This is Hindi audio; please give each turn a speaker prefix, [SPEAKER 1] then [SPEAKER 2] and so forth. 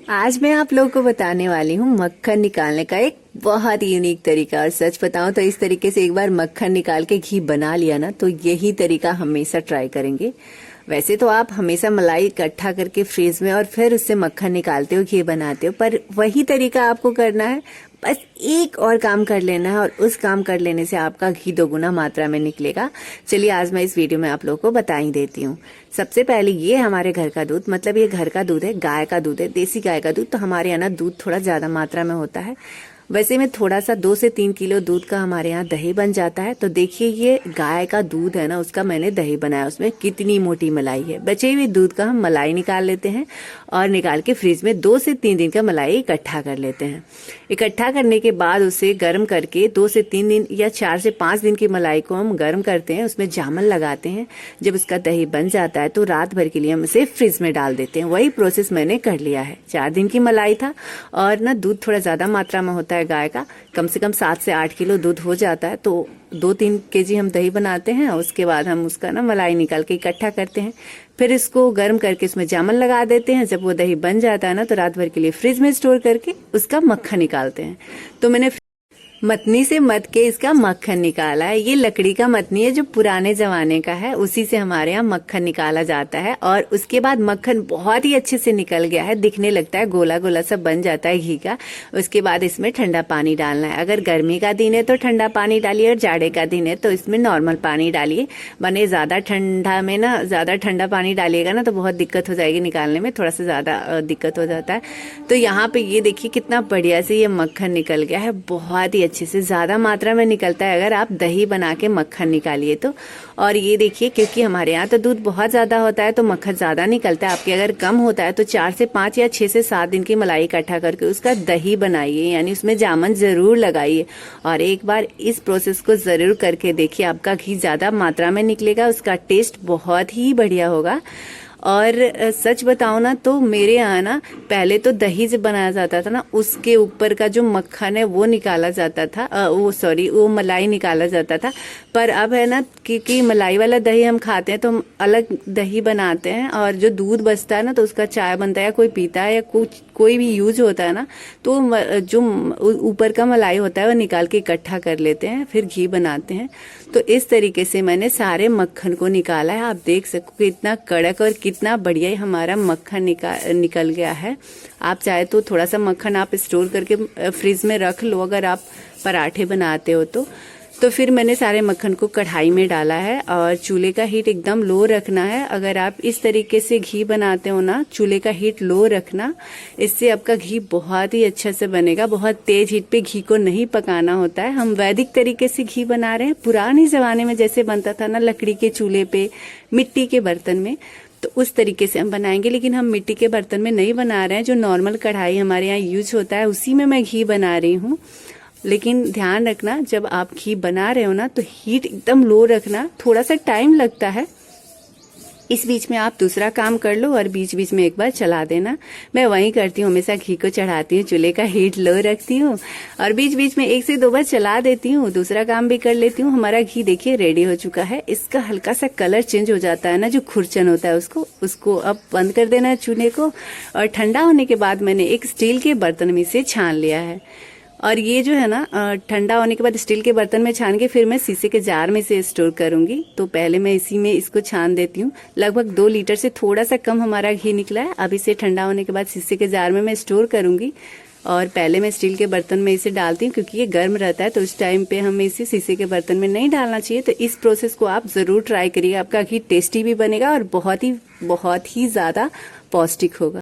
[SPEAKER 1] आज मैं आप लोगों को बताने वाली हूँ मक्खन निकालने का एक बहुत ही यूनिक तरीका। और सच बताऊं तो इस तरीके से एक बार मक्खन निकाल के घी बना लिया ना तो यही तरीका हमेशा ट्राई करेंगे। वैसे तो आप हमेशा मलाई इकट्ठा करके फ्रीज में और फिर उससे मक्खन निकालते हो, घी बनाते हो, पर वही तरीका आपको करना है। बस एक और काम कर लेना है और उस काम कर लेने से आपका घी दोगुना मात्रा में निकलेगा। चलिए आज मैं इस वीडियो में आप लोगों को बता ही देती हूँ। सबसे पहले ये हमारे घर का दूध, मतलब ये घर का दूध है, गाय का दूध है, देसी गाय का दूध। तो हमारे यहाँ ना दूध थोड़ा ज्यादा मात्रा में होता है। वैसे में थोड़ा सा 2 से 3 किलो दूध का हमारे यहाँ दही बन जाता है। तो देखिए ये गाय का दूध है ना, उसका मैंने दही बनाया। उसमें कितनी मोटी मलाई है। बचे हुए दूध का हम मलाई निकाल लेते हैं और निकाल के फ्रिज में 2 से 3 दिन का मलाई इकट्ठा कर लेते हैं। इकट्ठा करने के बाद उसे गर्म करके 2 से 3 दिन या 4 से 5 दिन की मलाई को हम गर्म करते हैं, उसमें जामन लगाते हैं। जब उसका दही बन जाता है तो रात भर के लिए हम उसे फ्रिज में डाल देते हैं। वही प्रोसेस मैंने कर लिया है। 4 दिन की मलाई था और ना दूध थोड़ा ज्यादा मात्रा में होता है गाय का, कम से कम 7 से 8 किलो दूध हो जाता है। तो 2-3 केजी हम दही बनाते हैं। उसके बाद हम उसका ना मलाई निकाल के इकट्ठा करते हैं, फिर इसको गर्म करके इसमें जामन लगा देते हैं। जब वो दही बन जाता है ना तो रात भर के लिए फ्रिज में स्टोर करके उसका मक्खन निकालते हैं। तो मैंने मतनी से मत के इसका मक्खन निकाला है। ये लकड़ी का मतनी है जो पुराने जमाने का है, उसी से हमारे यहाँ मक्खन निकाला जाता है। और उसके बाद मक्खन बहुत ही अच्छे से निकल गया है, दिखने लगता है, गोला गोला सब बन जाता है घी का। उसके बाद इसमें ठंडा पानी डालना है। अगर गर्मी का दिन है तो ठंडा पानी डालिए और जाड़े का दिन है तो इसमें नॉर्मल पानी डालिए। बने ज्यादा ठंडा में ना, ज्यादा ठंडा पानी डालिएगा ना तो बहुत दिक्कत हो जाएगी निकालने में, थोड़ा सा ज्यादा दिक्कत हो जाता है। तो यहाँ पे ये देखिए कितना बढ़िया से ये मक्खन निकल गया है, बहुत ही अच्छे से, ज्यादा मात्रा में निकलता है अगर आप दही बना के मक्खन निकालिए तो। और ये देखिए क्योंकि हमारे यहाँ तो दूध बहुत ज्यादा होता है तो मक्खन ज्यादा निकलता है। आपके अगर कम होता है तो 4 से 5 या 6 से 7 दिन की मलाई इकट्ठा करके उसका दही बनाइए, यानी उसमें जामन जरूर लगाइए। और एक बार इस प्रोसेस को जरूर करके देखिए, आपका घी ज्यादा मात्रा में निकलेगा, उसका टेस्ट बहुत ही बढ़िया होगा। और सच बताओ ना तो मेरे यहाँ ना पहले तो दही जब बनाया जाता था ना उसके ऊपर का जो मक्खन है वो निकाला जाता था, वो मलाई निकाला जाता था। पर अब है ना क्योंकि मलाई वाला दही हम खाते हैं तो हम अलग दही बनाते हैं और जो दूध बचता है ना तो उसका चाय बनता है या कोई पीता है या कोई भी यूज होता है ना तो जो ऊपर का मलाई होता है वो निकाल के इकट्ठा कर लेते हैं, फिर घी बनाते हैं। तो इस तरीके से मैंने सारे मक्खन को निकाला है। आप देख सको कितना कड़क और कितना बढ़िया ही हमारा मक्खन निकल गया है। आप चाहे तो थोड़ा सा मक्खन आप स्टोर करके फ्रिज में रख लो अगर आप पराठे बनाते हो तो फिर मैंने सारे मक्खन को कढ़ाई में डाला है और चूल्हे का हीट एकदम लो रखना है। अगर आप इस तरीके से घी बनाते हो ना, चूल्हे का हीट लो रखना, इससे आपका घी बहुत ही अच्छा से बनेगा। बहुत तेज हीट पे घी को नहीं पकाना होता है। हम वैदिक तरीके से घी बना रहे हैं, पुराने जमाने में जैसे बनता था ना लकड़ी के चूल्हे पे, मिट्टी के बर्तन में, तो उस तरीके से हम बनाएंगे। लेकिन हम मिट्टी के बर्तन में नहीं बना रहे हैं, जो नॉर्मल कढ़ाई हमारे यहाँ यूज होता है उसी में मैं घी बना रही हूँ। लेकिन ध्यान रखना जब आप घी बना रहे हो ना तो हीट एकदम लो रखना, थोड़ा सा टाइम लगता है। इस बीच में आप दूसरा काम कर लो और बीच बीच में एक बार चला देना। मैं वही करती हूँ, हमेशा घी को चढ़ाती हूँ, चूल्हे का हीट लो रखती हूँ और बीच बीच में 1 से 2 बार चला देती हूँ, दूसरा काम भी कर लेती हूँ। हमारा घी देखिए रेडी हो चुका है। इसका हल्का सा कलर चेंज हो जाता है ना, जो खुरचन होता है उसको अब बंद कर देना है चूल्हे को। और ठंडा होने के बाद मैंने एक स्टील के बर्तन में से छान लिया है। और ये जो है ना ठंडा होने के बाद स्टील के बर्तन में छान के फिर मैं शीशे के जार में से स्टोर करूंगी। तो पहले मैं इसी में इसको छान देती हूँ। लगभग 2 लीटर से थोड़ा सा कम हमारा घी निकला है। अब इसे ठंडा होने के बाद शीशे के जार में मैं स्टोर करूंगी। और पहले मैं स्टील के बर्तन में इसे डालती हूँ क्योंकि ये गर्म रहता है तो उस टाइम पे हमें इसे शीशे के बर्तन में नहीं डालना चाहिए। तो इस प्रोसेस को आप जरूर ट्राई करिएगा, आपका घी टेस्टी भी बनेगा और बहुत ही ज्यादा पौष्टिक होगा।